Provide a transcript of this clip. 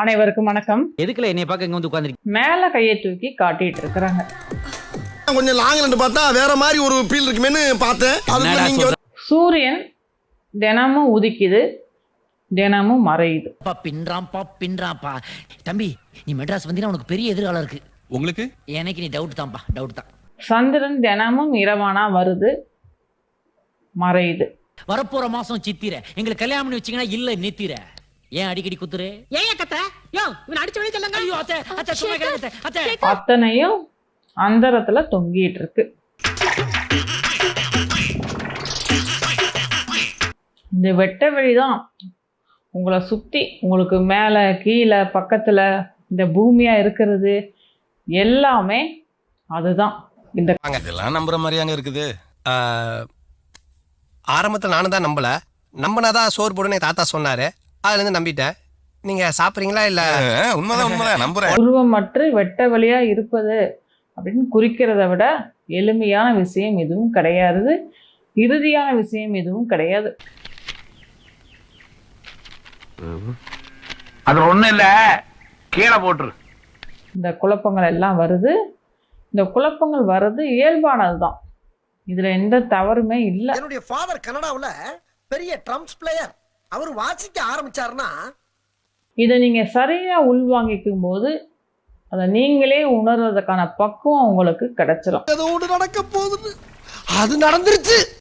அனைவருக்கும் வணக்கம். எதுக்குல என்னைய பார்க்க இங்க வந்து உட்கார்ந்திருக்கீங்க? மேல கையை தூக்கி காட்டிட்டு இருக்கிறாங்க. கொஞ்சம் லாங்ல பார்த்தா வேற மாதிரி ஒரு ஃபீல் இருக்குமேன்னு பார்த்தேன். அதுக்குள்ள நீங்க சூரியன் தினமும் உதிக்குது, தினமும் மறையுது. பின்றாப்பா தம்பி, நீ மெட்ராஸ் வந்தீங்கன்னா உனக்கு பெரிய எதிர்காலம் இருக்கு. உங்களுக்கு எனக்கு நீ டவுட் தான். சந்திரன் தினமும் இரவானா வருது, மறையுது. வரப்போற மாசம் சித்திர எங்களுக்கு கல்யாணம் பண்ணி வச்சீங்கன்னா இல்ல நித்திர. ஏன் அடிக்கடி குத்துரு? ஏன் கத்த? யோ இவன் அடிச்ச வழி சொல்லுங்க. ஐயோ அத்தை அத்தை சும்மா கேளுங்க அத்தை. அத்தனையும் அந்தரத்துல தொங்கிட்டு இருக்கு. இந்த வெட்ட வெளிதான் உங்களை சுத்தி, உங்களுக்கு மேல கீழே பக்கத்துல இந்த பூமியா இருக்கிறது எல்லாமே அதுதான். இந்த இதெல்லாம் நம்புற மாதிரியாங்க இருக்குது. ஆரம்பத்தில் நானும் தான் நம்பினாதான் சோறு போடுன்னு தாத்தா சொன்னாரு. அதுல இருந்து நம்பிட்டேன். நீங்க சாப்பிடுறீங்களா? இல்ல உண்மைதான் நம்புறேன். உருவமற்று வெட்ட வெளியா இருப்பது அப்படின்னு குறிக்கிறத விட எளிமையான விஷயம் எதுவும் கிடையாது, இறுதியான விஷயம் எதுவும் கிடையாது. அது ஒண்ணு இல்ல, கீழே போட்டுரு. இந்த குழப்பங்கள் எல்லாம் வருது. இந்த குழப்பங்கள் வர்றது இயல்பானதுதான், இதுல எந்த தவறுமே இல்லை. என்னுடைய ஃபாதர் கனடாவுல பெரிய ட்ரம்ஸ் பிளேயர். அவர் வாசிக்க ஆரம்பிச்சாருன்னா இதை நீங்க சரியா உள்வாங்கிக்கும் போது அதை நீங்களே உணர்றதுக்கான பக்குவம் உங்களுக்கு கிடைச்சிடும். ஏதோ ஒன்று நடக்க போகுது, அது நடந்துருச்சு.